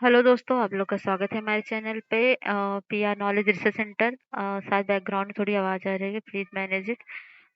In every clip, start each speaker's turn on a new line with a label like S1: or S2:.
S1: Hello दोस्तों, आप लोग का स्वागत है हमारे चैनल पे पीआर नॉलेज रिसर्च सेंटर। शायद बैकग्राउंड में थोड़ी आवाज़ आ रही है, प्लीज़ मैनेज इट।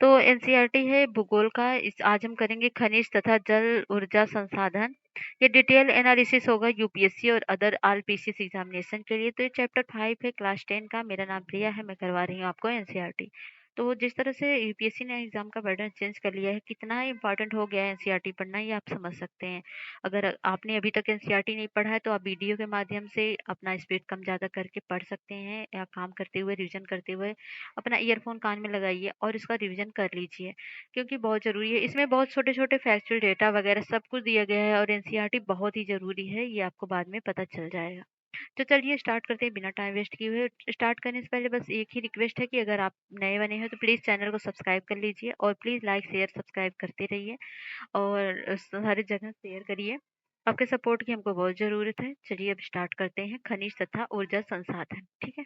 S1: तो एनसीईआरटी है भूगोल का। इस आज हम करेंगे खनिज तथा जल ऊर्जा संसाधन। ये डिटेल एनालिसिस होगा यूपीएससी और अदर आरपीसीएस एग्जामिनेशन के लिए। तो ये चैप्टर 5 है क्लास 10 का। मेरा नाम प्रिया है, मैं करवा रही हूँ आपको एनसीईआरटी। तो जिस तरह से यूपीएससी ने एग्जाम का पैटर्न चेंज कर लिया है, कितना इंपॉर्टेंट हो गया है एनसीईआरटी पढ़ना, ये आप समझ सकते हैं। अगर आपने अभी तक एनसीईआरटी नहीं पढ़ा है तो आप वीडियो के माध्यम से अपना स्पीड कम ज़्यादा करके पढ़ सकते हैं, या काम करते हुए रिवीजन करते हुए अपना ईयरफोन कान में लगाइए और इसका रिवीजन कर लीजिए, क्योंकि बहुत ज़रूरी है। इसमें बहुत छोटे छोटे फैक्चुअल डेटा वगैरह सब कुछ दिया गया है और एनसीईआरटी बहुत ही ज़रूरी है, ये आपको बाद में पता चल जाएगा। तो चलिए स्टार्ट करते हैं बिना टाइम वेस्ट किए हुए। स्टार्ट करने से पहले बस एक ही रिक्वेस्ट है कि अगर आप नए बने हैं तो प्लीज़ चैनल को सब्सक्राइब कर लीजिए और प्लीज़ लाइक शेयर सब्सक्राइब करते रहिए और सारी जगह शेयर करिए। आपके सपोर्ट की हमको बहुत ज़रूरत है। चलिए अब स्टार्ट करते हैं खनिज तथा ऊर्जा संसाधन, ठीक है?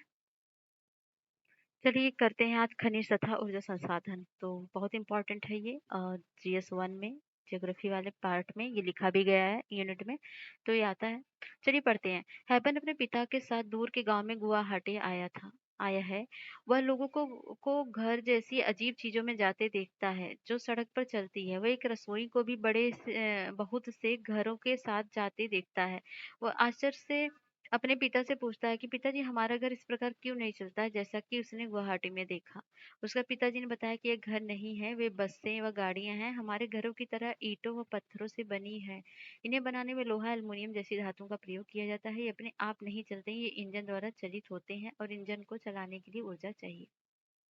S1: चलिए करते हैं आज खनिज तथा ऊर्जा संसाधन। तो बहुत इंपॉर्टेंट है ये, जीएस 1 में ज्योग्राफी वाले पार्ट में ये लिखा भी गया है यूनिट में, तो ये आता है। चलिए पढ़ते हैं। हैबन अपने पिता के साथ दूर के गांव में गुवाहाटी आया है। वह लोगों को घर जैसी अजीब चीजों में जाते देखता है जो सड़क पर चलती है। वह एक रसोई को भी बहुत से घरों के साथ जाते देखता है। वह आश्चर्य से अपने पिता से पूछता है कि पिताजी, हमारा घर इस प्रकार क्यों नहीं चलता है जैसा कि उसने गुवाहाटी में देखा। उसका पिताजी ने बताया कि ये घर नहीं है, वे बसें व गाड़ियां हैं, हमारे घरों की तरह ईंटों व पत्थरों से बनी है। इन्हें बनाने में लोहा एल्युमिनियम जैसी धातुओं का प्रयोग किया जाता है। ये अपने आप नहीं चलते, ये इंजन द्वारा चलित होते हैं और इंजन को चलाने के लिए ऊर्जा चाहिए।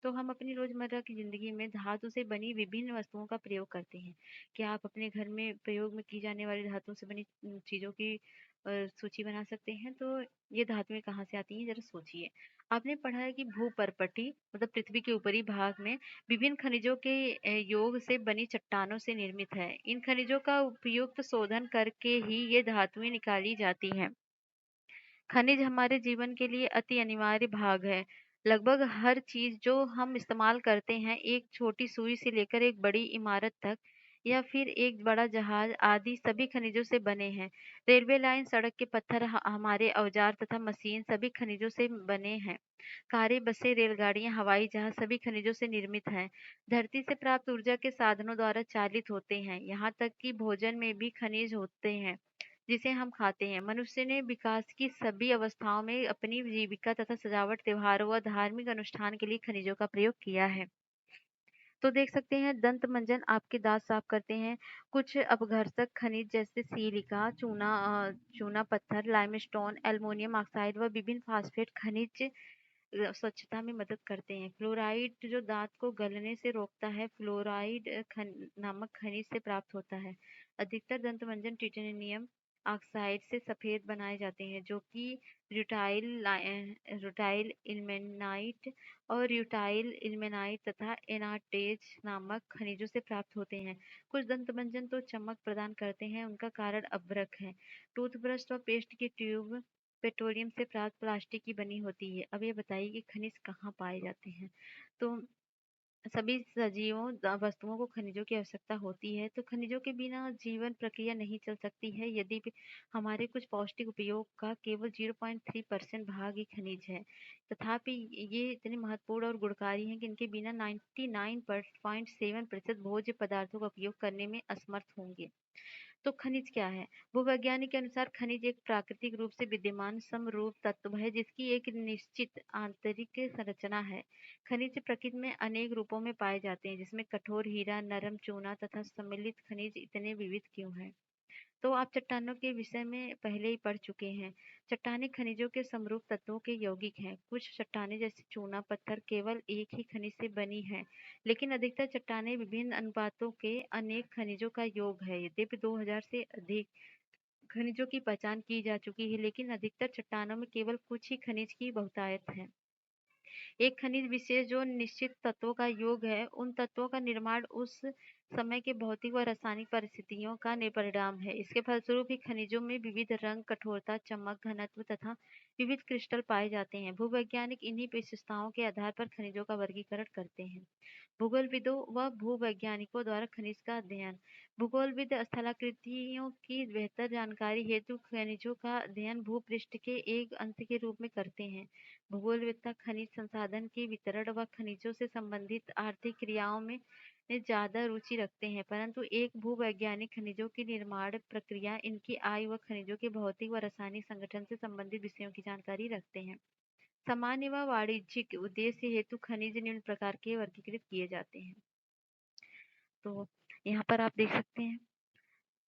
S1: तो हम अपनी रोजमर्रा की जिंदगी में धातु से बनी विभिन्न वस्तुओं का प्रयोग करते हैं। क्या आप अपने घर में प्रयोग में की जाने वाली धातुओं से बनी चीजों की सूची बना सकते हैं? तो ये धातुएं कहाँ से आती हैं, जरा सोचिए। आपने पढ़ा है कि भूपर्पटी मतलब पृथ्वी के ऊपरी भाग में विभिन्न खनिजों के योग से बनी चट्टानों से निर्मित है। इन खनिजों का उपयुक्त शोधन करके ही ये धातुएं निकाली जाती हैं। खनिज हमारे जीवन के लिए अति अनिवार्य भाग है। लगभग हर चीज जो हम इस्तेमाल करते हैं, एक छोटी सुई से लेकर एक बड़ी इमारत तक या फिर एक बड़ा जहाज आदि, सभी खनिजों से बने हैं। रेलवे लाइन, सड़क के पत्थर, हमारे औजार तथा मशीन सभी खनिजों से बने हैं। कारें, बसें, रेलगाड़ियां, हवाई जहाज सभी खनिजों से निर्मित हैं। धरती से प्राप्त ऊर्जा के साधनों द्वारा चालित होते हैं। यहाँ तक कि भोजन में भी खनिज होते हैं जिसे हम खाते हैं। मनुष्य ने विकास की सभी अवस्थाओं में अपनी जीविका तथा सजावट, त्योहारों व धार्मिक अनुष्ठान के लिए खनिजों का प्रयोग किया है। तो देख सकते हैं, दंत मंजन आपके दांत साफ करते हैं। कुछ अपघर्षक खनिज जैसे सिलिका, चूना पत्थर, लाइमस्टोन, एल्युमिनियम ऑक्साइड व विभिन्न फास्फेट खनिज स्वच्छता में मदद करते हैं। फ्लोराइड जो दांत को गलने से रोकता है, नामक खनिज से प्राप्त होता है। अधिकतर दंत मंजन टाइटेनियम ऑक्साइड से सफेद बनाए जाते हैं, जो कि रूटाइल इल्मेनाइट और र्यूटाइल इल्मेनाइट तथा एनाटेज नामक खनिजों से प्राप्त होते हैं। कुछ दंत मंजन तो चमक प्रदान करते हैं, उनका कारण अभ्रक है। टूथब्रश और पेस्ट की ट्यूब पेट्रोलियम से प्राप्त प्लास्टिक की बनी होती है। अब ये बताइए कि खनिज कहाँ पाए जाते हैं? तो सभी वस्तुओं को खनिजों की आवश्यकता होती है। तो खनिजों के बिना जीवन प्रक्रिया नहीं चल सकती है। यदि भी हमारे कुछ पौष्टिक उपयोग का केवल 0.3% भाग ही खनिज है, तथापि ये इतने महत्वपूर्ण और गुणकारी हैं कि इनके बिना 99.7% भोज्य पदार्थों का उपयोग करने में असमर्थ होंगे। तो खनिज क्या है? भूवैज्ञानिक के अनुसार खनिज एक प्राकृतिक रूप से विद्यमान समरूप तत्व है जिसकी एक निश्चित आंतरिक संरचना है। खनिज प्रकृति में अनेक रूपों में पाए जाते हैं, जिसमें कठोर हीरा, नरम चूना तथा सम्मिलित खनिज इतने विविध क्यों हैं? तो आप चट्टानों के विषय में पहले ही पढ़ चुके हैं। चट्टानें खनिजों के समरूप तत्वों के यौगिक हैं। कुछ चट्टानें जैसे चूना पत्थर केवल एक ही खनिज से बनी है, लेकिन अधिकतर चट्टानें विभिन्न अनुपातों के अनेक खनिजों का योग है। यद्यपि 2000 से अधिक खनिजों की पहचान की जा चुकी है, लेकिन अधिकतर चट्टानों में केवल कुछ ही खनिज की बहुतायत है। एक खनिज विशेष जो निश्चित तत्वों का योग है, उन तत्वों का निर्माण उस समय के भौतिक व रासायनिक परिस्थितियों का परिणाम है। इसके फलस्वरूप ही खनिजों में विविध रंग, कठोरता, चमक, घनत्व तथा विविध क्रिस्टल पाए जाते हैं। भूवैज्ञानिक इन्हीं विशेषताओं के आधार पर खनिजों का वर्गीकरण करते हैं। भूगोलविदों व भूवैज्ञानिकों द्वारा खनिज का अध्ययन। भूगोलविद स्थलाकृतियों की बेहतर जानकारी हेतु खनिजों का अध्ययन भूपृष्ठ के एक अंश के रूप में करते हैं। भूगोलवेत्ता खनिज संसाधन के वितरण व खनिजों से संबंधित आर्थिक क्रियाओं में ज्यादा रुचि रखते हैं, परंतु एक भूवैज्ञानिक खनिजों की निर्माण प्रक्रिया, इनकी आयु व खनिजों के भौतिक व रासायनिक संगठन से संबंधित विषयों की जानकारी रखते हैं। सामान्य व वाणिज्यिक उद्देश्य हेतु खनिज निम्न प्रकार के वर्गीकृत किए जाते हैं। तो यहाँ पर आप देख सकते हैं।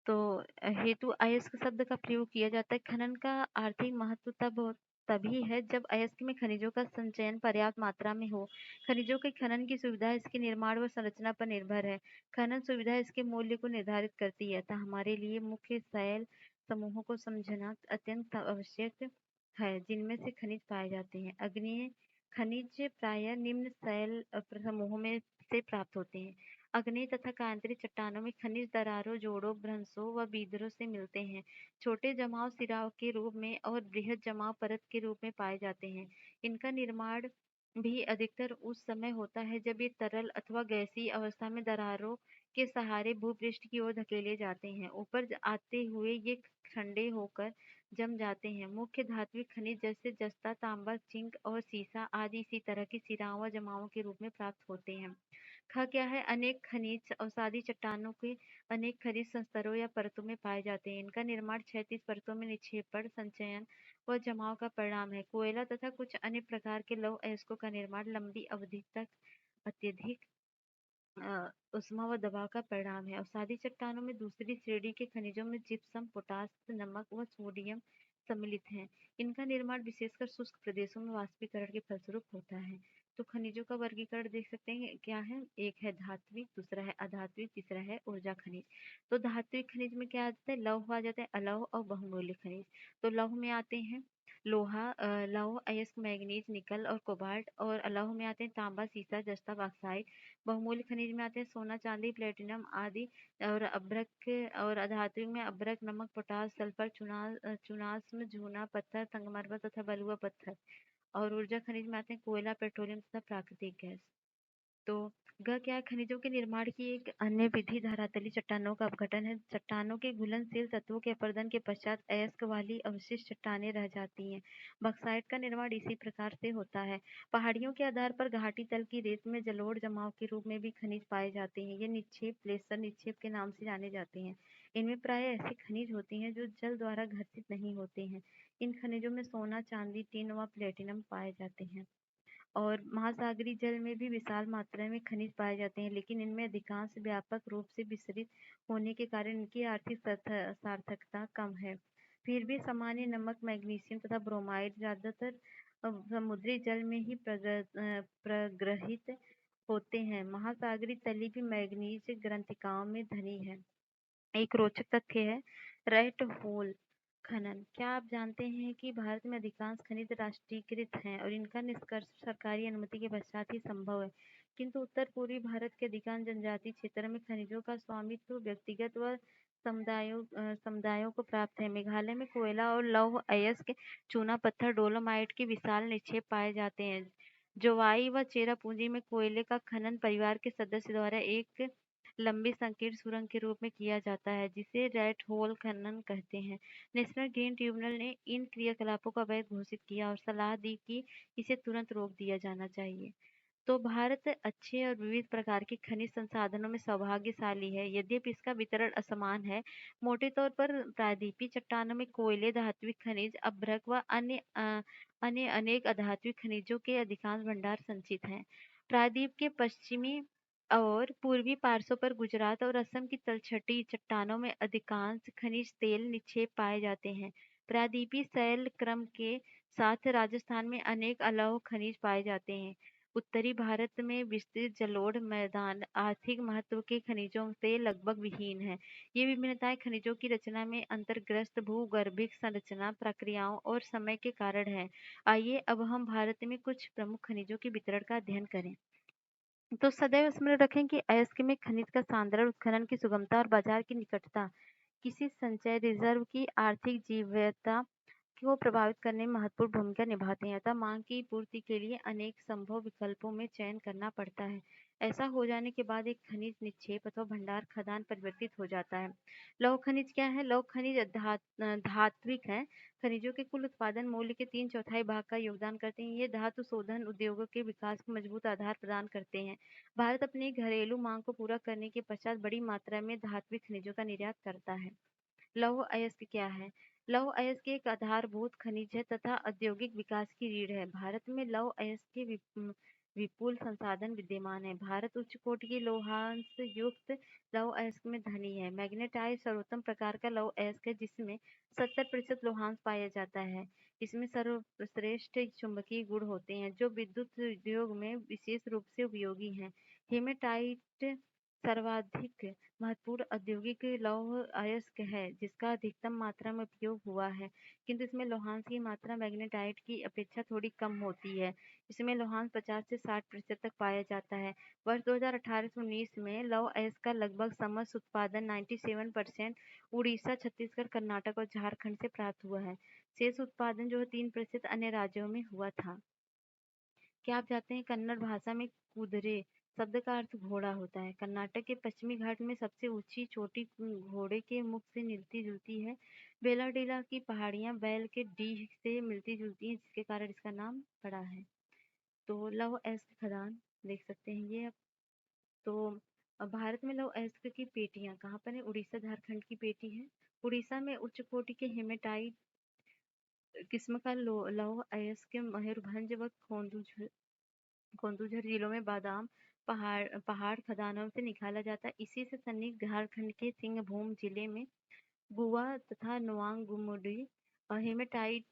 S1: तो हेतु अयस्क शब्द का प्रयोग किया जाता है। खनन का आर्थिक महत्व तभी है जब अयस्क में खनिजों का संचयन पर्याप्त मात्रा में हो। खनिजों के खनन की सुविधा इसके निर्माण व संरचना पर निर्भर है। खनन सुविधा इसके मूल्य को निर्धारित करती है, अतः हमारे लिए मुख्य शैल समूहों को समझना अत्यंत आवश्यक है, जिनमें से खनिज पाए जाते हैं। अग्नेय खनिज प्रायः निम्न शैल समूहों में से प्राप्त होते हैं। अग्नेय तथा कायांतरित चट्टानों में खनिज दरारों, जोड़ों, भ्रंशों व बीदरों से मिलते हैं। छोटे जमाव सिराओं के रूप में और बृहद जमाव परत के रूप में पाए जाते हैं। इनका निर्माण भी अधिकतर उस समय होता है जब ये तरल अथवा गैसीय अवस्था में दरारों के सहारे भूपृष्ठ की ओर धकेले जाते हैं। ऊपर आते हुए ये ठंडे होकर जम जाते हैं। मुख्य धात्विक खनिज जैसे जस्ता, तांबा, जिंक और सीसा आदि इसी तरह की सिराओं व जमावों के रूप में प्राप्त होते हैं। क्या है, अनेक खनिज अवसादी चट्टानों के अनेक खनिज संस्तरों या परतों में पाए जाते हैं। इनका निर्माण क्षैतिज परतों में निक्षेपण, संचयन व जमाव का परिणाम है। कोयला तथा कुछ अन्य प्रकार के लौह अयस्कों का निर्माण लंबी अवधि तक अत्यधिक उष्मा व दबाव का परिणाम है। अवसादी चट्टानों में दूसरी श्रेणी के खनिजों में जिप्सम, पोटास, नमक व सोडियम सम्मिलित हैं। इनका निर्माण विशेषकर शुष्क प्रदेशों में वाष्पीकरण के फलस्वरूप होता है। तो खनिजों का वर्गीकरण देख सकते हैं क्या है। एक है धात्विक, दूसरा है अधात्विक, तीसरा है ऊर्जा खनिज। तो धात्विक खनिज में क्या आ जाता है, लौह आ जाता है, अलौह और बहुमूल्य खनिज। तो लौह में आते हैं लोहा, लौह अयस्क, मैग्नीज, निकल और कोबाल्ट। और अलौह में आते हैं तांबा, सीसा, जस्ता, बॉक्साइट। बहुमूल्य खनिज में आते हैं सोना, चांदी, प्लेटिनम आदि। और अभ्रक और अधात्विक में अभ्रक, नमक, पोटास, सल्फर, चुनास्म, चूना पत्थर, संगमरमर तथा बलुआ पत्थर। और ऊर्जा खनिज में आते हैं कोयला, पेट्रोलियम तथा प्राकृतिक गैस। तो क्या है, खनिजों के निर्माण की एक अन्य विधि धरातली चट्टानों का अपघटन है। चट्टानों के घुलनशील तत्वों के अपरदन के पश्चात अयस्क वाली अवशिष्ट चट्टानें रह जाती हैं। बक्साइट का निर्माण इसी प्रकार से होता है। पहाड़ियों के आधार पर घाटी तल की रेत में जलोढ़ जमाव के रूप में भी खनिज पाए जाते हैं। ये निक्षेप प्लेसर निक्षेप के नाम से जाने जाते हैं। इनमें प्राय ऐसे खनिज होते हैं जो जल द्वारा घर्षित नहीं होते हैं। इन खनिजों में सोना, चांदी, टिन व प्लेटिनम पाए जाते हैं। और महासागरीय जल में भी विशाल मात्रा में खनिज पाए जाते हैं, लेकिन इनमें अधिकांश व्यापक रूप से विसरित होने के कारण इनकी आर्थिक सार्थकता कम है। फिर भी सामान्य नमक, मैग्नीशियम तथा ब्रोमाइड ज्यादातर समुद्री जल में ही प्रग्रहित होते हैं। महासागरीय तली भी मैग्नीज ग्रंथिकाओं में धनी है। एक रोचक तथ्य है रेट होल खनन। क्या आप जानते हैं कि भारत में अधिकांश खनिज राष्ट्रीयकृत हैं और इनका निष्कर्ष सरकारी अनुमति के पश्चात ही संभव है, किंतु उत्तर पूर्वी भारत के अधिकांश जनजातीय क्षेत्रों में खनिजों का स्वामित्व व्यक्तिगत व समुदायों को प्राप्त है। मेघालय में कोयला और लौह अयस्क, चूना पत्थर, डोलोमाइट के विशाल निक्षेप पाए जाते हैं। जोवाई व चेरापूंजी में कोयले का खनन परिवार के सदस्य द्वारा एक लंबी संकीर्ण सुरंग के रूप में किया जाता है, जिसे रेट होल खनन कहते हैं। नेशनल ग्रीन ट्रिब्यूनल ने इन क्रियाकलापों को अवैध घोषित किया और सलाह दी कि इसे तुरंत रोक दिया जाना चाहिए। तो भारत अच्छे और विविध प्रकार के खनिज संसाधनों में सौभाग्यशाली है, यद्यपि इसका वितरण असमान है। मोटे तौर पर प्रायद्वीपीय चट्टानों में कोयले, धात्विक खनिज, अभ्रक व अन्य अनेक अधात्विक खनिजों के अधिकांश भंडार संचित हैं। प्रायद्वीप के पश्चिमी और पूर्वी पार्श्व पर गुजरात और असम की तलछटी चट्टानों में अधिकांश खनिज तेल निक्षेप पाए जाते हैं। प्रायद्वीपीय शैल क्रम के साथ राजस्थान में अनेक अलौह खनिज पाए जाते हैं। उत्तरी भारत में विस्तृत जलोढ़ मैदान आर्थिक महत्व के खनिजों से लगभग विहीन है। ये विभिन्नताएं खनिजों की रचना में अंतर्ग्रस्त भूगर्भिक संरचना प्रक्रियाओं और समय के कारण है। आइए अब हम भारत में कुछ प्रमुख खनिजों के वितरण का अध्ययन करें। तो सदैव स्मरण रखें कि अयस्क में खनिज का सांद्रण, उत्खनन की सुगमता और बाजार की निकटता किसी संचय रिजर्व की आर्थिक जीवयता को प्रभावित करने में महत्वपूर्ण भूमिका निभाते हैं। अतः मांग की पूर्ति के लिए अनेक संभव विकल्पों में चयन करना पड़ता है। ऐसा हो जाने के बाद एक खनिज निक्षेप अथवा भंडार खदान परिवर्तित हो जाता है। लौह खनिज क्या है? लौह खनिज धात्विक है। खनिजों के कुल उत्पादन मूल्य के 3/4 भाग का योगदान करते हैं। ये धातु शोधन उद्योगों के विकास को मजबूत आधार प्रदान करते हैं। भारत अपनी घरेलू मांग को पूरा करने के पश्चात बड़ी मात्रा में धात्विक खनिजों का निर्यात करता है। लौह अयस्क क्या है? लौह अयस्क एक आधारभूत खनिज है तथा औद्योगिक विकास की रीढ़ है। भारत में लौह अयस्क के विपुल संसाधन विद्यमान है। भारत उच्च कोटि के लोहांश युक्त लौह अयस्क में धनी है। मैग्नेटाइट सर्वोत्तम प्रकार का लौह अयस्क है जिसमें 70% लोहांश पाया जाता है। इसमें सर्वश्रेष्ठ चुंबकीय गुण होते हैं जो विद्युत उद्योग में विशेष रूप से उपयोगी हैं। हेमेटाइट सर्वाधिक महत्वपूर्ण औद्योगिक लौह अयस्क है जिसका अधिकतम मात्रा में उपयोग हुआ है, किंतु इसमें लोहांश की मात्रा मैग्नेटाइट की अपेक्षा थोड़ी कम होती है। इसमें लोहांश 50 से 60% तक पाया जाता है। वर्ष 2018-19 में लौह अयस्क का लगभग समस्त उत्पादन 97% उड़ीसा, छत्तीसगढ़, कर्नाटक और झारखंड से प्राप्त हुआ है। शेष उत्पादन जो है 3% अन्य राज्यों में हुआ था। क्या आप जानते हैं कन्नड़ भाषा में कुदरे शब्द का अर्थ घोड़ा होता है। कर्नाटक के पश्चिमी घाट में सबसे ऊंची चोटी घोड़े के मुख से मिलती जुलती है। बेलाडीला की पहाड़ियां बैल के डीह से मिलती जुलती हैं जिसके कारण इसका नाम पड़ा है। तो लौह अयस्क खदान देख सकते हैं ये आप। तो भारत में लौह अयस्क की पेटियां कहाँ पर है? उड़ीसा, झारखंड की पेटी है। उड़ीसा में उच्च कोटि के हेमेटाइट किस्म का लौह अयस्क मयूरभंज व कोंदूझर जिलों में बादाम पहाड़ खदानों से निकाला जाता है। इसी से सन्निहित झारखंड के सिंहभूम जिले में बुआ तथा नोआंगमुडी हेमेटाइट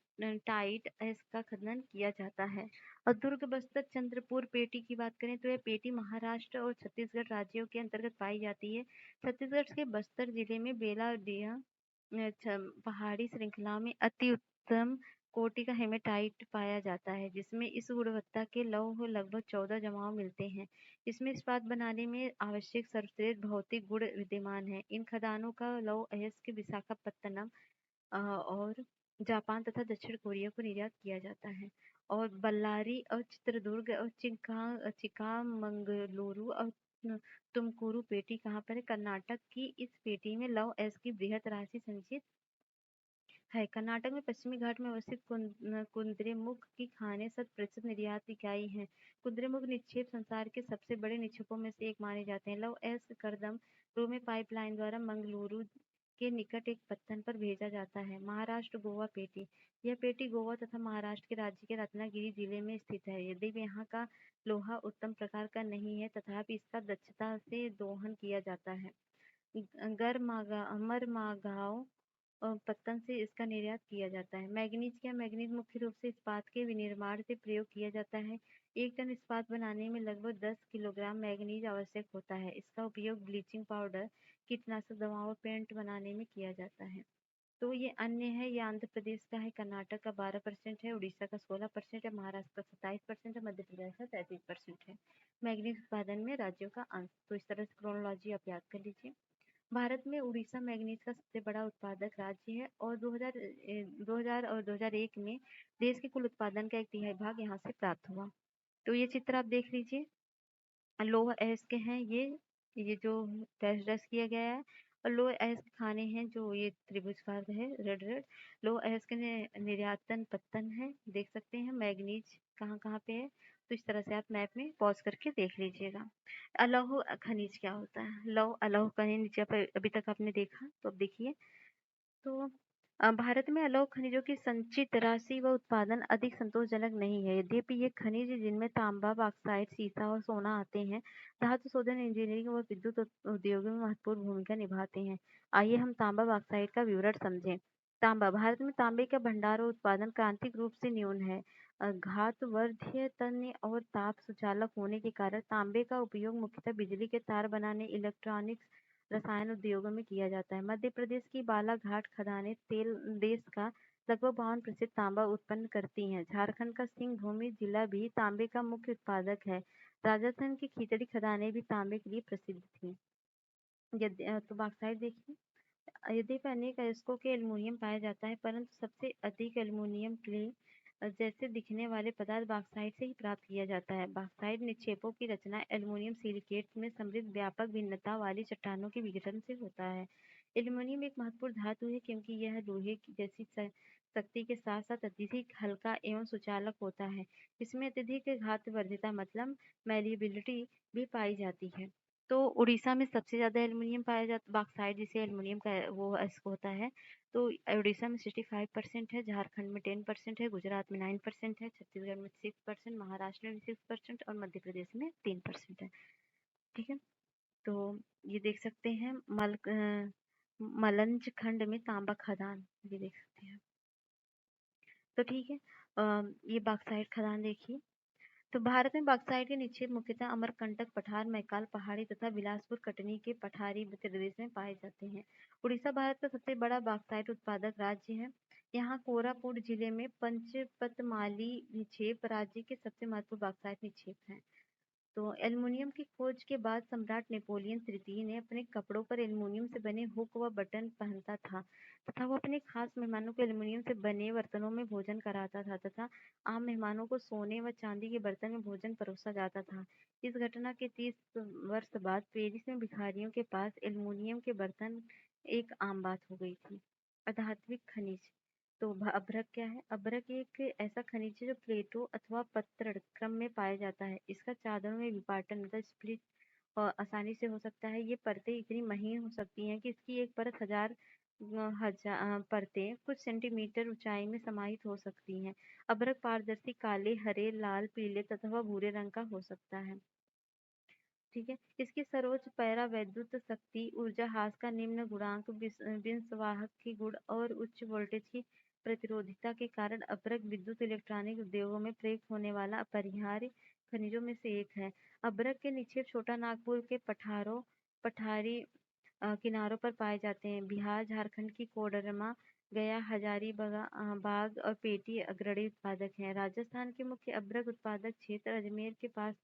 S1: टाइट अयस्क का खनन किया जाता है। और दुर्ग, बस्तर, चंद्रपुर पेटी की बात करें तो यह पेटी महाराष्ट्र और छत्तीसगढ़ राज्यों के अंतर्गत पाई जाती है। छत्तीसगढ़ के बस्तर जिले में बेलाडिया पहाड़ी श्रृंखला में अति उत्तम कोटि का हेमेटाइट पाया जाता है जिसमें इस गुणवत्ता के लौह लगभग 14 जमाव मिलते हैं। इसमें इस्पात बनाने में आवश्यक सर्वश्रेष्ठ भौतिक गुण विद्यमान है। इन खदानों का लौह अयस्क विशाखापत्तनम और जापान तथा दक्षिण कोरिया को निर्यात किया जाता है। और बल्लारी और चित्रदुर्ग और चिक्कामंगलुरु और तुमकुरू पेटी कहाँ पर है? कर्नाटक की इस पेटी में लौह अयस्क की बृहत राशि संचित है। कर्नाटक में पश्चिमी घाट में अवस्थित कुद्रेमुख की खानें 100% निर्यात इकाई है। कुद्रेमुख निक्षेप संसार के सबसे बड़े निक्षेपों में से एक माने जाते हैं। लौह अयस्क करदम रोमे पाइपलाइन द्वारा मंगलुरु के निकट एक पत्तन पर भेजा जाता है। महाराष्ट्र गोवा पेटी, यह पेटी गोवा तथा महाराष्ट्र के राज्य के रत्नागिरी जिले में स्थित है। यद्यपि यहाँ का लोहा उत्तम प्रकार का नहीं है तथापि इसका दक्षता से दोहन किया जाता है। मरमागांव पत्तन से इसका निर्यात किया जाता है। मैग्नीज क्या? मैग्नीज मुख्य रूप से इस्पात के विनिर्माण से प्रयोग किया जाता है। 1 टन इस्पात बनाने में लगभग 10 किलोग्राम मैग्नीज आवश्यक होता है। इसका उपयोग ब्लीचिंग पाउडर, कीटनाशक दवाओं और पेंट बनाने में किया जाता है। तो ये अन्य है, ये आंध्र प्रदेश का है, कर्नाटक का 12% है, उड़ीसा का 16% है, महाराष्ट्र का 27% है, मध्य प्रदेश का 33% है। मैग्नीज उत्पादन में राज्यों का अंश। तो इस तरह से क्रोनोलॉजी आप याद कर लीजिए। भारत में उड़ीसा मैग्नीज का सबसे बड़ा उत्पादक राज्य है और 2000 और 2001 में देश के कुल उत्पादन का 1/3 भाग यहाँ से प्राप्त हुआ। तो ये चित्र आप देख लीजिए। लौह अयस्क हैं ये जो टेस्ट किया गया है। और लौह अयस्क खाने हैं जो ये त्रिभुजकार है, रेड रेड। लौह अयस्क निर्यातन पत्तन है, देख सकते हैं। मैग्नीज कहाँ कहाँ पे है, तो इस तरह से आप मैप में पॉज करके देख लीजिएगा। अलौह खनिज क्या होता है? लौह अलौह खनिज जब अभी तक आपने देखा, तो अब देखिए। तो भारत में अलौह खनिजों की संचित राशि व उत्पादन अधिक संतोषजनक नहीं है। यद्यपि ये खनिज जिनमें तांबा, बॉक्साइट, सीसा और सोना आते हैं, धातु शोधन, इंजीनियरिंग व विद्युत उद्योगों में महत्वपूर्ण भूमिका निभाते हैं। आइए हम तांबा बॉक्साइट का विवरण समझें। तांबा, भारत में तांबे का भंडार और उत्पादन क्रांतिक रूप से न्यून है। घातवर्धीय तन्य और ताप सुचालक होने के कारण तांबे का उपयोग मुख्यतः बिजली के तार बनाने, इलेक्ट्रॉनिक्स, रसायन उद्योगों में किया जाता है। मध्य प्रदेश की बालाघाट खदानें तेल देश का लगभग 52% तांबा उत्पन्न करती हैं। झारखंड का सिंहभूम जिला भी तांबे का मुख्य उत्पादक है। राजस्थान की खींचड़ी खदानें भी तांबे के लिए प्रसिद्ध थी। तो बॉक्साइट देखिए, यद्यपि अनेक अयस्कों के एल्युमीनियम पाया जाता है, परंतु सबसे अधिक एल्युमीनियम क्ले जैसे दिखने वाले पदार्थ बॉक्साइट से ही प्राप्त किया जाता है। बॉक्साइट निक्षेपों की रचना एल्युमीनियम सिलिकेट में समृद्ध व्यापक भिन्नता वाली चट्टानों के विघटन से होता है। एल्युमीनियम एक महत्वपूर्ण धातु है क्योंकि यह लोहे की जैसी शक्ति के साथ साथ अत्यधिक हल्का एवं सुचालक होता है। इसमें अत्यधिक घातवर्धिता मतलब मैलिएबिलिटी भी पाई जाती है। तो उड़ीसा में सबसे ज़्यादा एल्युमिनियम पाया जाता बॉक्साइट जिसे एल्युमिनियम का वो अयस्क होता है। तो उड़ीसा में 65% है, झारखंड में 10% है, गुजरात में 9% है, छत्तीसगढ़ में 6%, महाराष्ट्र में 6% और मध्य प्रदेश में 3% है। ठीक है, तो ये देख सकते हैं मलंज खंड में तांबा खदान, ये देख सकते हैं। तो ठीक है, ये बॉक्साइट खदान देखिए। तो भारत में बॉक्साइट के निक्षेप मुख्यतः अमरकंटक पठार, मैकाल पहाड़ी तथा बिलासपुर कटनी के पठारी प्रदेश में पाए जाते हैं। उड़ीसा भारत का सबसे बड़ा बॉक्साइट उत्पादक राज्य है। यहाँ कोरापुट जिले में पंचपतमाली निक्षेप राज्य के सबसे महत्वपूर्ण बॉक्साइट निक्षेप है। तो एल्युमिनियम की खोज के बाद सम्राट नेपोलियन तृतीय ने अपने कपड़ों पर एल्युमिनियम से बने हुक व बटन पहनता था तथा वो अपने खास मेहमानों को एल्युमिनियम से बने बर्तनों में भोजन कराता था तथा आम मेहमानों को सोने व चांदी के बर्तन में भोजन परोसा जाता था। इस घटना के 30 वर्ष बाद पेरिस में भिखारियों के पास एल्युमिनियम के बर्तन एक आम बात हो गई थी। अधात्विक खनिज, तो अभ्रक क्या है? अभ्रक एक ऐसा खनिज है जो प्लेटों अथवा पत्थर क्रम में पाया जाता है। इसका चादरों में विपाटन मतलब स्प्लिट आसानी से हो सकता है। ये परतें इतनी महीन हो सकती हैं कि इसकी एक परत हजार परतें कुछ सेंटीमीटर ऊंचाई में समाहित हो सकती हैं। अभ्रक पारदर्शी काले, हरे, लाल, पीले तथा भूरे रंग का हो सकता है। ठीक है, इसकी सर्वोच्च पैरावैद्युत शक्ति, ऊर्जा ह्रास का निम्न गुणांक, विषवाहक की गुण और उच्च वोल्टेज की प्रतिरोधिता के कारण अभ्रक विद्युत इलेक्ट्रॉनिक उद्योगों में प्रयुक्त होने वाला अपरिहार्य खनिजों में से एक है। अभ्रक के निक्षेप छोटा नागपुर के पठारी किनारों पर पाए जाते हैं। बिहार, झारखंड की कोडरमा, गया, बाग और पेटी अग्रणी उत्पादक हैं। राजस्थान के मुख्य अभ्रक उत्पादक क्षेत्र अजमेर के पास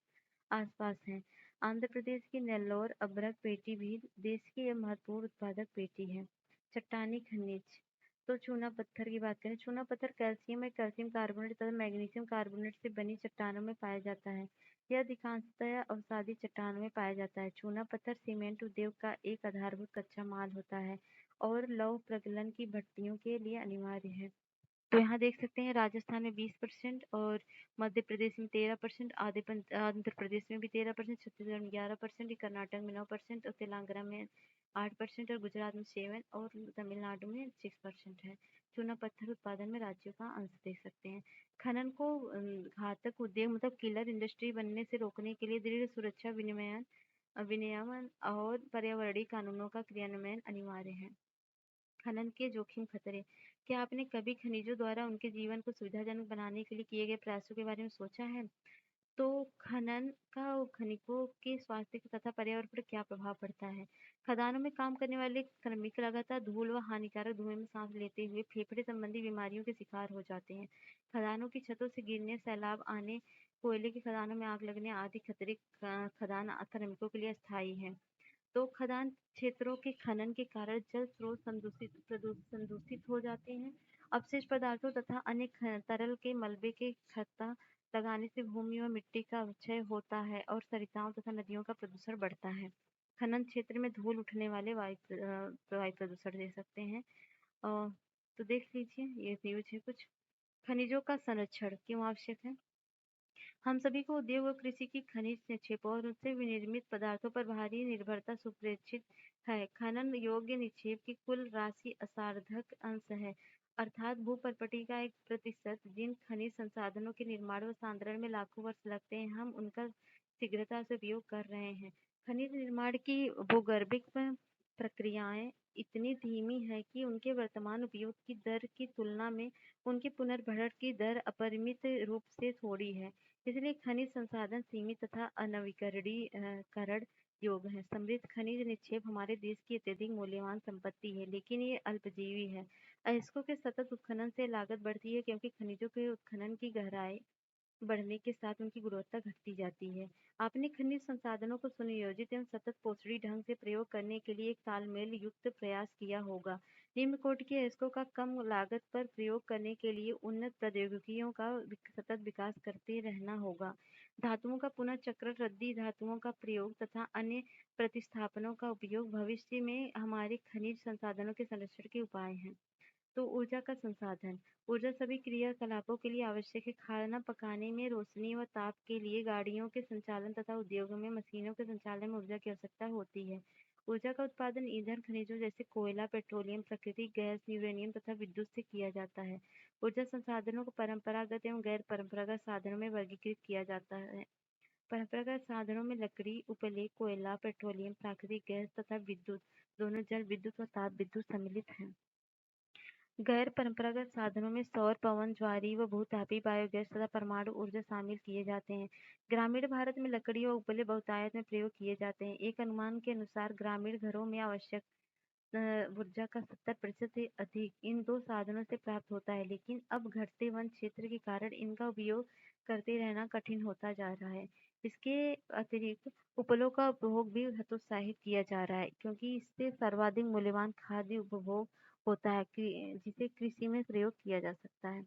S1: आसपास हैं। आंध्र प्रदेश की नेल्लोर अभ्रक पेटी भी देश की यह महत्वपूर्ण उत्पादक पेटी है। चट्टानी खनिज, तो चूना पत्थर की बात करें। चूना पत्थर कैल्शियम और कैल्शियम कार्बोनेट तथा मैग्नीशियम कार्बोनेट से बनी चट्टानों में पाया जाता है। यह अधिकांशतः अवसादी चट्टानों में पाया जाता है। चूना पत्थर सीमेंट उद्योग का एक आधारभूत कच्चा माल होता है और लौह प्रगलन की भट्टियों के लिए अनिवार्य है। तो यहाँ देख सकते हैं राजस्थान में 20% और मध्य प्रदेश में 13%, आंध्र प्रदेश में भी 13%, छत्तीसगढ़ में 11%, कर्नाटक में 9% और तेलंगाना में 8% और गुजरात में 7 और तमिलनाडु में 6% है। चूना पत्थर उत्पादन में राज्यों का अंश देख सकते हैं। खनन को घातक उद्योग मतलब किलर इंडस्ट्री बनने से रोकने के लिए दृढ़ सुरक्षा विनियमन और पर्यावरणीय कानूनों का क्रियान्वयन अनिवार्य है। खनन के जोखिम खतरे, क्या आपने कभी खनिजों द्वारा उनके जीवन को सुविधाजनक बनाने के लिए किए गए प्रयासों के बारे में सोचा है? तो खनन का खनिकों के स्वास्थ्य तथा पर्यावरण पर क्या प्रभाव पड़ता है? खदानों में काम करने वाले श्रमिक लगातार धूल व हानिकारक धुएं में सांस लेते हुए फेफड़े संबंधी बीमारियों के शिकार हो जाते हैं। खदानों की छतों से गिरने, सैलाब आने, कोयले की खदानों में आग लगने आदि खतरे खदान श्रमिकों के लिए अस्थायी है। तो खदान क्षेत्रों के खनन के कारण जल स्रोत संदूषित हो जाते हैं। अपशिष्ट पदार्थों तथा अन्य तरल के मलबे के छत्ता लगाने से भूमि और मिट्टी का क्षय होता है और सरिताओं तथा नदियों का प्रदूषण बढ़ता है। खनन क्षेत्र में धूल उठने वाले वायु प्रदूषण दे सकते हैं। तो देख लीजिए, ये न्यूज है कुछ। खनिजों का संरक्षण क्यों आवश्यक है? हम सभी को उद्योग और कृषि की खनिज निक्षेपों और उससे विनिर्मित पदार्थों पर भारी निर्भरता सुप्रेक्षित है। खनन योग्य निक्षेप की कुल राशि असार्धक अंश है, अर्थात भूपर्पटी का 1%। जिन खनिज संसाधनों के निर्माण व सांद्रण में लाखों वर्ष लगते हैं, हम उनका शीघ्रता से उपयोग कर रहे हैं। खनिज निर्माण की भूगर्भिक प्रक्रियाएं इतनी धीमी है कि उनके वर्तमान उपयोग की दर की तुलना में उनकी पुनर्भरण की दर अपरिमित रूप से थोड़ी है। इसलिए खनिज संसाधन सीमित तथा अनवीकरणीकरण योग्य है। समृद्ध खनिज निक्षेप हमारे देश की अत्यधिक मूल्यवान संपत्ति है, लेकिन ये अल्पजीवी है। अयस्कों के सतत उत्खनन से लागत बढ़ती है क्योंकि खनिजों के उत्खनन की गहराई बढ़ने के साथ उनकी गुणवत्ता घटती जाती है। आपने खनिज संसाधनों को सुनियोजित एवं सतत पोषणी ढंग से प्रयोग करने के लिए एक तालमेल युक्त प्रयास किया होगा। निम्न कोटि के अयस्कों का कम लागत पर प्रयोग करने के लिए उन्नत प्रौद्योगिकियों का सतत विकास करते रहना होगा। धातुओं का पुनः चक्रण, रद्दी धातुओं का प्रयोग तथा अन्य प्रतिस्थापनों का उपयोग भविष्य में हमारे खनिज संसाधनों के संरक्षण के उपाय हैं। तो ऊर्जा का संसाधन। ऊर्जा सभी क्रियाकलापों के लिए आवश्यक है। खाना पकाने में, रोशनी व ताप के लिए, गाड़ियों के संचालन तथा उद्योगों में मशीनों के संचालन में ऊर्जा की आवश्यकता होती है। ऊर्जा का उत्पादन ईंधन खनिजों जैसे कोयला, पेट्रोलियम, प्राकृतिक गैस, यूरेनियम तथा विद्युत से किया जाता है। ऊर्जा संसाधनों को परंपरागत एवं गैर परंपरागत साधनों में वर्गीकृत किया जाता है। परंपरागत साधनों में लकड़ी, उपले, कोयला, पेट्रोलियम, प्राकृतिक गैस तथा विद्युत, दोनों जल विद्युत व ताप विद्युत सम्मिलित हैं। गैर परंपरागत साधनों में सौर, पवन, ज्वारीय व भू-तापीय बायोगैस तथा परमाणु ऊर्जा शामिल किए जाते हैं। ग्रामीण भारत में लकड़ी और उपले बहुतायत में प्रयोग किए जाते हैं। एक अनुमान के अनुसार ग्रामीण घरों में आवश्यक ऊर्जा का 70% से अधिक इन दो साधनों से प्राप्त होता है, लेकिन अब घटते वन क्षेत्र के कारण इनका उपयोग करते रहना कठिन होता जा रहा है। इसके अतिरिक्त उपलों का उपभोग भी हतोत्साहित किया जा रहा है, क्योंकि इससे सर्वाधिक मूल्यवान खाद्य उपभोग होता है जिसे कृषि में प्रयोग किया जा सकता है।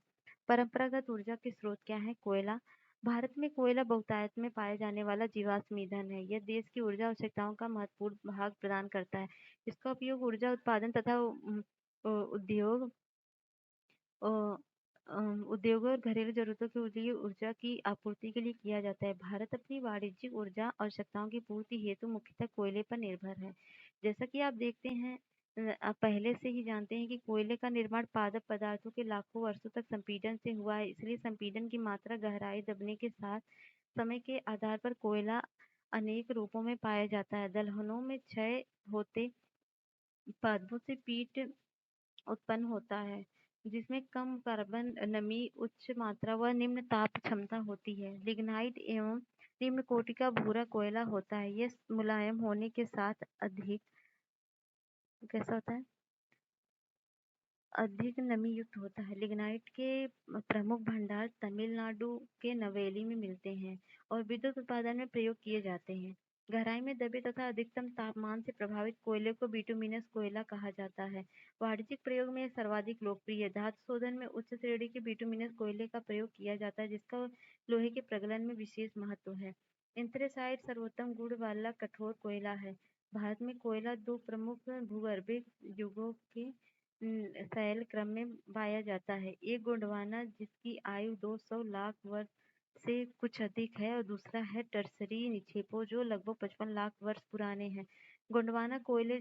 S1: परंपरागत ऊर्जा के स्रोत क्या है? कोयला। भारत में कोयला बहुतायत में पाए जाने वाला जीवाश्म ईंधन है। यह देश की ऊर्जा आवश्यकताओं का महत्वपूर्ण भाग प्रदान करता है। इसका उपयोग ऊर्जा उत्पादन तथा उद्योग अ, उद्योगों और घरेलू जरूरतों के लिए ऊर्जा की आपूर्ति के लिए किया जाता है। भारत अपनी वाणिज्यिक ऊर्जा आवश्यकताओं की पूर्ति हेतु मुख्यतः कोयले पर निर्भर है। जैसा कि आप देखते हैं, आप पहले से ही जानते हैं कि कोयले का निर्माण पादप पदार्थों के लाखों वर्षों तक संपीड़न से हुआ है। इसलिए संपीड़न की मात्रा, गहराई, दबने के साथ समय के आधार पर कोयला अनेक रूपों में पाया जाता है। दलहनों में क्षय होते पादपों से पीट उत्पन्न होता है, जिसमें कम कार्बन, नमी, उच्च मात्रा व निम्न ताप क्षमता होती है। लिग्नाइट एवं निम्न कोटि का भूरा कोयला होता है। यह मुलायम होने के साथ अधिक कैसा होता है? अधिक नमी युक्त होता है। लिग्नाइट के प्रमुख भंडार तमिलनाडु के नवेली में मिलते हैं और विद्युत उत्पादन में प्रयोग किए जाते हैं। गहराई में दबे तथा अधिकतम तापमान से प्रभावित कोयले को बिटुमिनस कोयला कहा जाता है। वाणिज्यिक प्रयोग में सर्वाधिक लोकप्रिय धातु शोधन में उच्च श्रेणी के बिटुमिनस कोयले का प्रयोग किया जाता है, जिसका लोहे के प्रगलन में विशेष महत्व है। एंथ्रेसाइट सर्वोत्तम गुण वाला कठोर कोयला है। भारत में कोयला दो प्रमुख भूगर्भिक युगों के शैल क्रम में पाया जाता है। एक गोंडवाना, जिसकी आयु 200 लाख वर्ष से कुछ अधिक है, और दूसरा है टर्सरी निक्षेपों, जो लगभग 55 लाख वर्ष पुराने हैं। गोंडवाना कोयले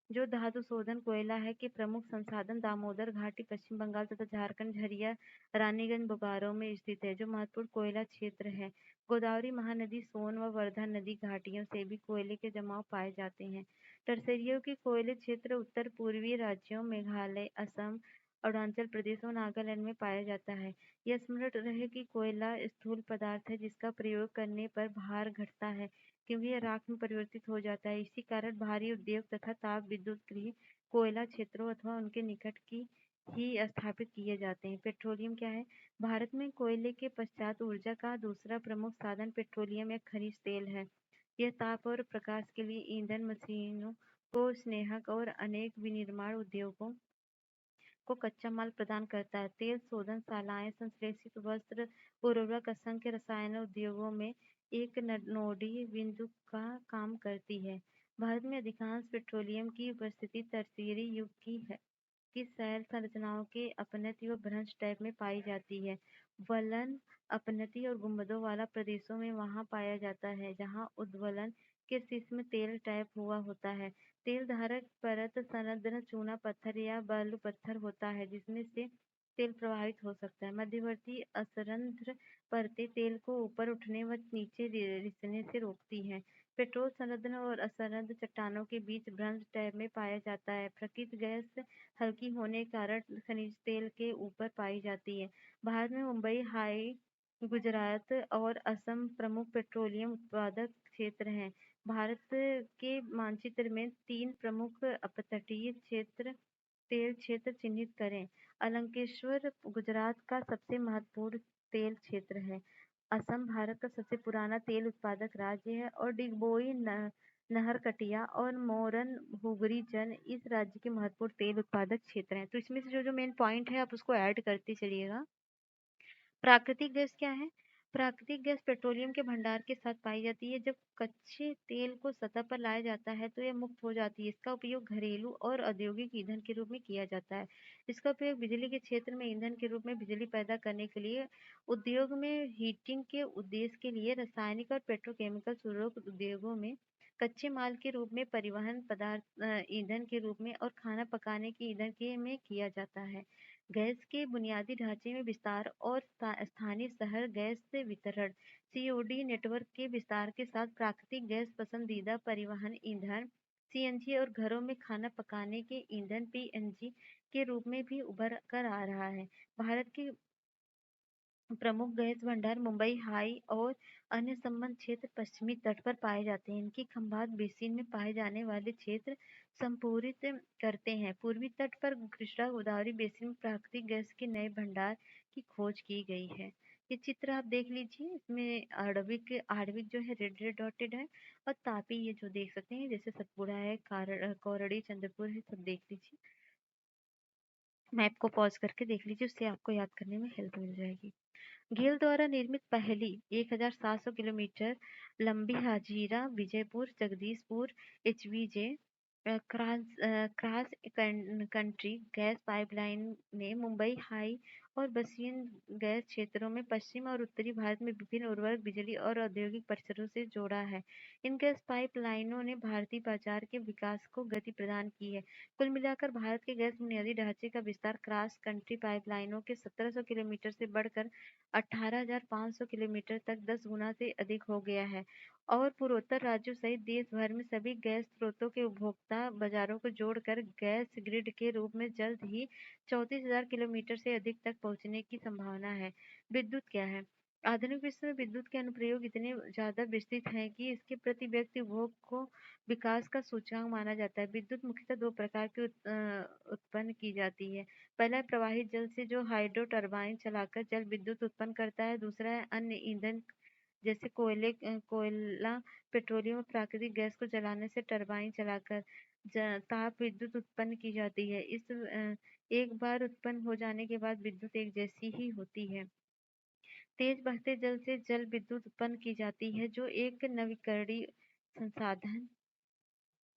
S1: जो धातु शोधन कोयला है के प्रमुख संसाधन दामोदर घाटी, पश्चिम बंगाल तथा झारखंड, झरिया, रानीगंज, बोकारो में स्थित है, जो महत्वपूर्ण कोयला क्षेत्र है। गोदावरी महानदी, सोन व वर्धा नदी घाटियों से भी कोयले के जमाव पाए जाते हैं। टर्सरियों के कोयले क्षेत्र उत्तर पूर्वी राज्यों मेघालय, असम, अरुणाचल प्रदेश और नागालैंड में पाया जाता है। यह स्मरण रहे कि कोयला स्थूल पदार्थ है, जिसका प्रयोग करने पर भार घटता है, क्योंकि यह राख में परिवर्तित हो जाता है। इसी कारण भारी उद्योग तथा ताप विद्युत गृह कोयला क्षेत्रों अथवा उनके निकट की ही स्थापित किए जाते हैं। पेट्रोलियम क्या है? भारत में कोयले के पश्चात ऊर्जा का दूसरा प्रमुख साधन पेट्रोलियम या खनिज तेल है। यह ताप और प्रकाश के लिए ईंधन, मशीनों को स्नेहक और अनेक विनिर्माण उद्योगों को कच्चा माल प्रदान करता है। तेल शोधनशालाएं संश्लेषित वस्त्र, उर्वरक, असंख्य रसायन उद्योगों में एक नोडी बिंदु का काम करती है। भारत में अधिकांश पेट्रोलियम की उपस्थिति टर्शियरी युग की है की शैल संरचनाओं के अपनति व भ्रंश टाइप में पाई जाती है। वलन, अपनति और गुंबदों वाला प्रदेशों में वहाँ पाया जाता है, जहाँ उद्वलन के शीर्ष में तेल टाइप हुआ होता है। तेल धारक परत संलग्न चूना पत्थर या बालू पत्थर होता है, जिसमें से तेल प्रवाहित हो सकता है। मध्यवर्ती असंरद्ध परतें तेल को ऊपर उठने व नीचे रिसने से रोकती हैं। पेट्रोल संलग्न और असंरद्ध चट्टानों के बीच भ्रंश टाइप में पाया जाता है। प्राकृतिक गैस हल्की होने के कारण खनिज तेल के ऊपर पाई जाती है। भारत में मुंबई, हाई, गुजरात और असम प्रमुख पेट्रोलियम उत्पादक क्षेत्र हैं। भारत के मानचित्र में 3 प्रमुख अपतटीय क्षेत्र तेल क्षेत्र चिन्हित करें। अलंकेश्वर गुजरात का सबसे महत्वपूर्ण तेल क्षेत्र है। असम भारत का सबसे पुराना तेल उत्पादक राज्य है और डिगबोई नहरकटिया और मोरन हुगरी जन इस राज्य के महत्वपूर्ण तेल उत्पादक क्षेत्र हैं। तो इसमें से जो जो मेन पॉइंट है आप उसको ऐड करते चलिएगा। प्राकृतिक गैस क्या है? प्राकृतिक गैस पेट्रोलियम के भंडार के साथ पाई जाती है। जब कच्चे तेल को सतह पर लाया जाता है तो यह मुक्त हो जाती है। इसका उपयोग घरेलू और औद्योगिक ईंधन के रूप में किया जाता है। इसका उपयोग बिजली के क्षेत्र में ईंधन के रूप में बिजली पैदा करने के लिए, उद्योग में हीटिंग के उद्देश्य के लिए, रासायनिक और पेट्रोकेमिकल उद्योग उद्योगों में कच्चे माल के रूप में, परिवहन पदार्थ ईंधन के रूप में और खाना पकाने के ईंधन के में किया जाता है। गैस के बुनियादी ढांचे में विस्तार और स्थानीय शहर गैस से वितरण सीओडी नेटवर्क के विस्तार के साथ प्राकृतिक गैस पसंदीदा परिवहन ईंधन सीएनजी और घरों में खाना पकाने के ईंधन पीएनजी के रूप में भी उभर कर आ रहा है। भारत के प्रमुख गैस भंडार मुंबई हाई और अन्य संबंध क्षेत्र पश्चिमी तट पर पाए जाते हैं। इनकी खंभात बेसिन में पाए जाने वाले क्षेत्र संपूरित करते हैं। पूर्वी तट पर कृष्णा गोदावरी बेसिन में प्राकृतिक गैस के नए भंडार की खोज की गई है। ये चित्र आप देख लीजिए, इसमें आणविक जो है रेड रेड डॉटेड है और तापी ये जो देख सकते हैं जैसे सतपुड़ा है, कौरड़ी, चंद्रपुर है, सब देख लीजिए। मैप को पॉज करके देख लीजिए, उससे आपको याद करने में हेल्प मिल जाएगी। गेल द्वारा निर्मित पहली 1700 किलोमीटर लंबी Hazira Vijaypur Jagdishpur HVJ cross country gas pipeline ने मुंबई हाई और बसियन गैस क्षेत्रों में पश्चिम और उत्तरी भारत में विभिन्न उर्वरक, बिजली और औद्योगिक परिसरों से जोड़ा है। इन गैस पाइपलाइनों ने भारतीय बाजार के विकास को गति प्रदान की है। कुल मिलाकर भारत के गैस बुनियादी ढांचे का विस्तार क्रॉस कंट्री पाइपलाइनों के 1700 किलोमीटर से बढ़कर 18,500 किलोमीटर तक 10 गुना से अधिक हो गया है और पूर्वोत्तर राज्यों सहित देश भर में सभी गैस स्रोतों के उपभोक्ता बाजारों को जोड़कर गैस ग्रिड के रूप में जल्द ही 34,000 किलोमीटर से अधिक तक पहुंचने की संभावना है। विद्युत क्या है? आधुनिक विश्व में विद्युत के अनुप्रयोग इतने ज्यादा विस्तृत हैं कि इसके प्रति व्यक्ति उपभोग को विकास का सूचकांक माना जाता है। विद्युत मुख्यतः दो प्रकार की उत्पन्न की जाती है। पहला है प्रवाहित जल से, जो हाइड्रो टरबाइन चलाकर जल विद्युत उत्पन्न करता है। दूसरा है अन्य ईंधन जैसे कोयला, पेट्रोलियम और प्राकृतिक गैस को जलाने से टरबाइन चलाकर ताप विद्युत उत्पन्न की जाती है। एक बार उत्पन्न हो जाने के बाद विद्युत एक जैसी ही होती है। तेज बहते जल से जल विद्युत उत्पन्न की जाती है, जो एक नवीकरणीय संसाधन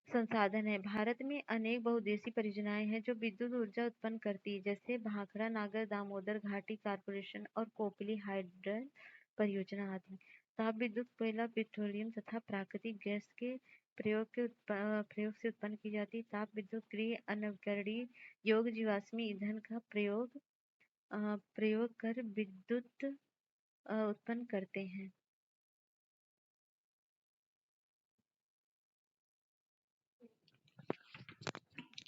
S1: संसाधन है। भारत में अनेक बहुउद्देशीय परियोजनाएं हैं जो विद्युत ऊर्जा उत्पन्न करती है, जैसे भाखड़ा नागर दामोदर घाटी कॉरपोरेशन और कोपली हाइडल परियोजना आदि। ताप विद्युत कोयला, पेट्रोलियम तथा प्राकृतिक गैस के प्रयोग से उत्पन्न की जाती है। ताप विद्युत गृह अनवकरणीय योग्य जीवाश्मी ईंधन का प्रयोग कर विद्युत उत्पन्न करते हैं।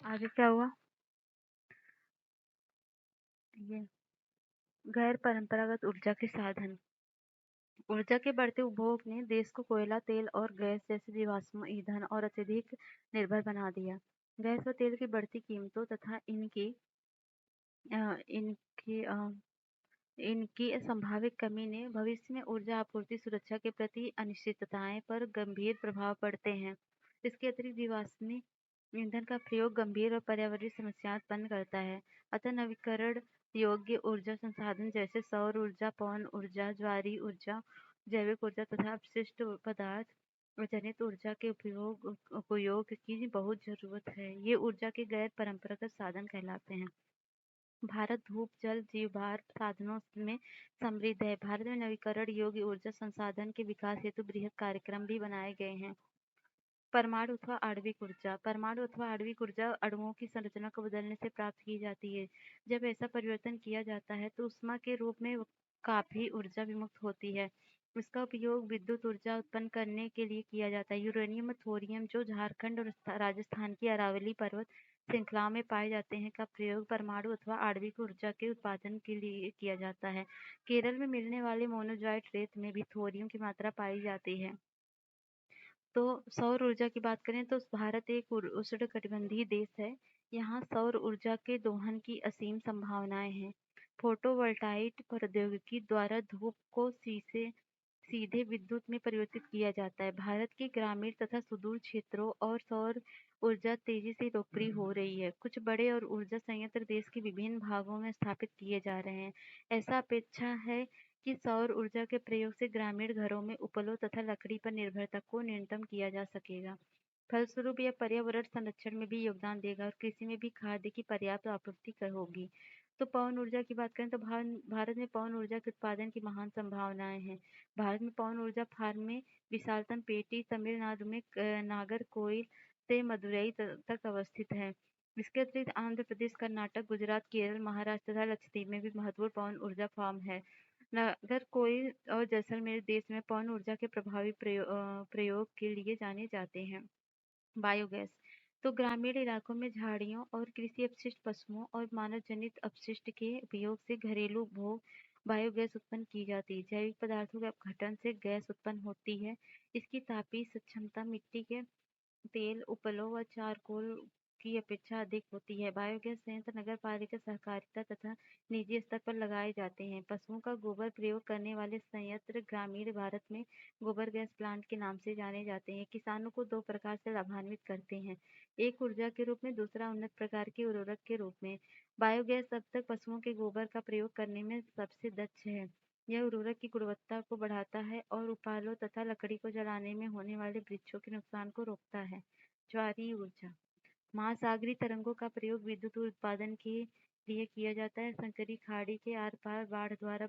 S1: आगे क्या हुआ? ये गैर परंपरागत ऊर्जा के साधन। ऊर्जा के बढ़ते उपभोग ने देश को कोयला, तेल और गैस जैसे जीवाश्म ईंधन और अत्यधिक निर्भर बना दिया। गैस व तेल की बढ़ती कीमतों तथा अ, इनकी अ, इनकी संभावित कमी ने भविष्य में ऊर्जा आपूर्ति सुरक्षा के प्रति अनिश्चितताएं पर गंभीर प्रभाव पड़ते हैं। इसके अतिरिक्त जीवाश्मी ईंधन का प्रयोग गंभीर और पर्यावरणीय समस्याएं उत्पन्न करता है। अतः नवीकरण योग्य ऊर्जा संसाधन जैसे सौर ऊर्जा, पवन ऊर्जा, ज्वारीय ऊर्जा, जैविक ऊर्जा तथा अपशिष्ट पदार्थ जनित ऊर्जा के उपयोग की बहुत जरूरत है। ये ऊर्जा के गैर परंपरागत साधन कहलाते हैं। भारत धूप जल जीवभार साधनों में समृद्ध है। भारत में नवीकरण योग्य ऊर्जा संसाधन के विकास हेतु बृहद कार्यक्रम भी बनाए गए हैं। परमाणु अथवा आणविक ऊर्जा। परमाणु अथवा आणविक ऊर्जा अणुओं की संरचना को बदलने से प्राप्त की जाती है। जब ऐसा परिवर्तन किया जाता है तो ऊष्मा के रूप में काफी ऊर्जा विमुक्त होती है। इसका उपयोग विद्युत ऊर्जा उत्पन्न करने के लिए किया जाता है। यूरेनियम और थोरियम, जो झारखंड और राजस्थान की अरावली पर्वत श्रृंखलाओं में पाए जाते हैं, का प्रयोग परमाणु अथवा आणविक ऊर्जा के उत्पादन के लिए किया जाता है। केरल में मिलने वाले मोनोजॉइट रेत में भी थोरियम की मात्रा पाई जाती है। तो सौर ऊर्जा की बात करें तो भारत एक उष्णकटिबंधीय देश है। यहाँ सौर ऊर्जा के दोहन की असीम संभावनाएं हैं। फोटोवोल्टाइक प्रौद्योगिकी द्वारा धूप को सीधे विद्युत में परिवर्तित किया जाता है। भारत के ग्रामीण तथा सुदूर क्षेत्रों और सौर ऊर्जा तेजी से लोकप्रिय हो रही है। कुछ बड़े और ऊर्जा संयंत्र देश के विभिन्न भागों में स्थापित किए जा रहे हैं। ऐसा अपेक्षा है कि सौर ऊर्जा के प्रयोग से ग्रामीण घरों में उपलों तथा लकड़ी पर निर्भरता को न्यूनतम किया जा सकेगा। फलस्वरूप यह पर्यावरण संरक्षण में भी योगदान देगा और कृषि में भी खाद्य की पर्याप्त आपूर्ति होगी। तो पवन ऊर्जा की बात करें तो भारत में पवन ऊर्जा के उत्पादन की महान संभावनाएं हैं। भारत में पवन ऊर्जा फार्म में विशालतम पेटी तमिलनाडु में नागरकोइल से मदुरई तक अवस्थित है। इसके अतिरिक्त आंध्र प्रदेश, कर्नाटक, गुजरात, केरल, महाराष्ट्र तथा लक्षद्वीप में भी महत्वपूर्ण पवन ऊर्जा फार्म है। नागरकोइल और जैसलमेर देश में पवन ऊर्जा के प्रभावी प्रयोग के लिए जाने जाते हैं। बायोगैस तो ग्रामीण इलाकों में झाड़ियों और कृषि अपशिष्ट, पशुओं और मानव जनित अपशिष्ट के उपयोग से घरेलू उपभोग बायोगैस उत्पन्न की जाती है। जैविक पदार्थों के अपघटन से गैस उत्पन्न होती है। इसकी तापीय क्षमता मिट्टी के तेल, उपलों व चारकोल की अपेक्षा अधिक होती है। बायोगैस संयंत्र नगर पालिका, सहकारिता तथा निजी स्तर पर लगाए जाते हैं। पशुओं का गोबर प्रयोग करने वाले संयंत्र ग्रामीण भारत में गोबर गैस प्लांट के नाम से जाने जाते हैं। किसानों को दो प्रकार से लाभान्वित करते हैं, एक ऊर्जा के रूप में, दूसरा उन्नत प्रकार के उर्वरक के रूप में। बायोगैस अब तक पशुओं के गोबर का प्रयोग करने में सबसे दक्ष है। यह उर्वरक की गुणवत्ता को बढ़ाता है और उपालों तथा लकड़ी को जलाने में होने वाले वृक्षों के नुकसान को रोकता है। ज्वारीय ऊर्जा महासागरीय तरंगों का प्रयोग विद्युत उत्पादन के लिए किया जाता है। संकरी खाड़ी के आर पार बाढ़ द्वारा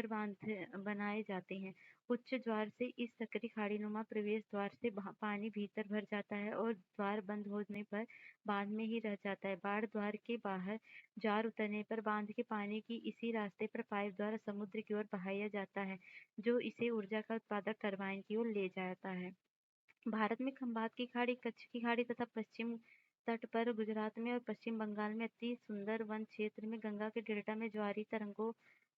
S1: बांध बनाए जाते हैं। उच्च ज्वार से इस संकरी खाड़ी नुमा प्रवेश द्वार से पानी भीतर भर जाता है और द्वार बंद होने पर बांध में ही रह जाता है। बाढ़ द्वार के बाहर ज्वार उतरने पर बांध के पानी की इसी रास्ते पर पाइप द्वारा समुद्र की ओर बहाया जाता है, जो इसे ऊर्जा का उत्पादक टरबाइन की ओर ले जाता है। भारत में खंबात की खाड़ी, कच्छ की खाड़ी तथा पश्चिम तट पर गुजरात में और पश्चिम बंगाल में अति सुंदर वन क्षेत्र में गंगा के डेल्टा में ज्वारीय तरंगों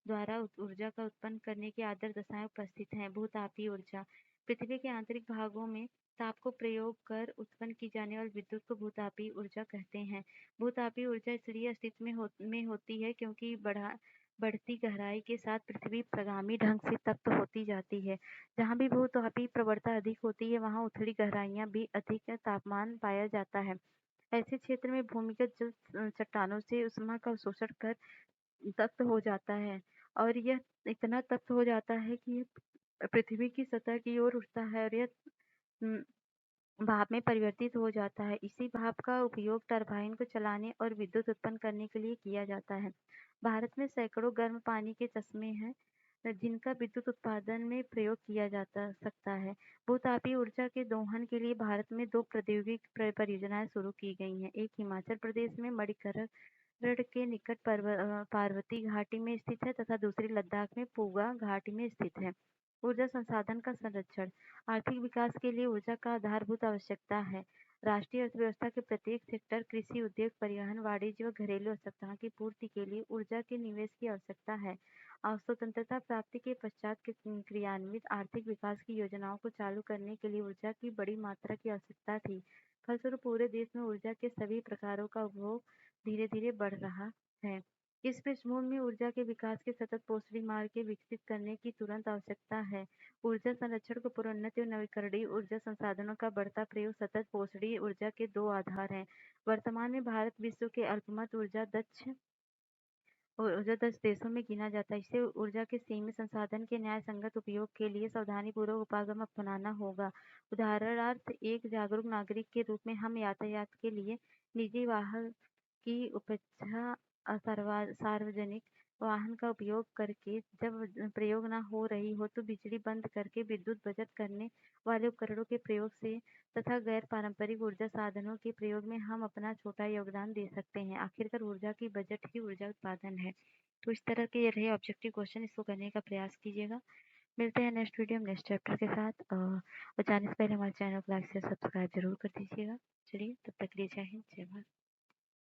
S1: द्वारा ऊर्जा का उत्पन्न करने की आदर्श दशाएं उपस्थित हैं। भूतापीय ऊर्जा पृथ्वी के आंतरिक भागों में ताप को प्रयोग कर उत्पन्न की जाने वाली विद्युत को भूतापीय ऊर्जा कहते हैं। भूतापीय ऊर्जा इसलिए अस्तित्व में होती है क्योंकि बढ़ती गहराई के साथ पृथ्वी प्रगामी ढंग से तप्त होती जाती है। जहाँ भी भूतापीय प्रवणता अधिक होती है, वहाँ उथली गहराइयाँ भी अधिक तापमान पाया जाता है। ऐसे क्षेत्र में भूमिगत जल चट्टानों से ऊष्मा का शोषण कर तप्त हो जाता है और यह इतना तप्त हो जाता है कि पृथ्वी की सतह की ओर उठता है और यह भाप में परिवर्तित हो जाता है। इसी भाप का उपयोग टरबाइन को चलाने और विद्युत उत्पन्न करने के लिए किया जाता है। भारत में सैकड़ों गर्म पानी के चश्मे हैं जिनका विद्युत उत्पादन में प्रयोग किया जाता सकता है। भूतापीय ऊर्जा के दोहन के लिए भारत में दो प्रौद्योगिक परियोजनाएं शुरू की गई हैं। एक हिमाचल प्रदेश में मणिकरण के निकट पार्वती घाटी में स्थित है तथा दूसरी लद्दाख में पूगा घाटी में स्थित है। ऊर्जा संसाधन का संरक्षण आर्थिक विकास के लिए ऊर्जा का आधारभूत आवश्यकता है। राष्ट्रीय अर्थव्यवस्था के प्रत्येक सेक्टर, कृषि, उद्योग, परिवहन, वाणिज्य व घरेलू आवश्यकताओं की पूर्ति के लिए ऊर्जा के निवेश की आवश्यकता है। स्वतंत्रता प्राप्ति के पश्चात के क्रियान्वित आर्थिक विकास की योजनाओं को चालू करने के लिए ऊर्जा की बड़ी मात्रा की आवश्यकता थी। फलस्वरूप पूरे देश में ऊर्जा के सभी प्रकारों का उपभोग धीरे धीरे बढ़ रहा है। इस पृष्ठभूमि में ऊर्जा के विकास के सतत पोषणी मार्ग के विकसित करने की तुरंत आवश्यकता है। ऊर्जा संरक्षण को प्रोन्नति और नवीकरणीय ऊर्जा संसाधनों का बढ़ता प्रयोग सतत पोषणी ऊर्जा के दो आधार हैं। वर्तमान में भारत विश्व के अल्पमत ऊर्जा दस देशों में गिना जाता है। इसे ऊर्जा के सीमित संसाधन के न्याय संगत उपयोग के लिए सावधानीपूर्वक उपागम अपनाना होगा। उदाहरणार्थ, एक जागरूक नागरिक के रूप में हम यातायात के लिए निजी वाहन की उपेक्षा सार्वजनिक वाहन का उपयोग करके जब प्रयोग न हो रही हो तो बिजली बंद करके विद्युत बचत करने वाले उपकरणों के प्रयोग से तथा गैर पारंपरिक ऊर्जा साधनों के प्रयोग में हम अपना छोटा योगदान दे सकते हैं। आखिरकार ऊर्जा की बजट ही ऊर्जा उत्पादन है। तो इस तरह के ये रहे ऑब्जेक्टिव क्वेश्चन, इसको करने का प्रयास कीजिएगा। मिलते हैं नेक्स्ट वीडियो में नेक्स्ट चैप्टर के साथ और जाने से पहले हमारे चैनल को लाइक शेयर सब्सक्राइब जरूर कर दीजिएगा। चलिए तब तक के लिए जय हिंद, जय भारत।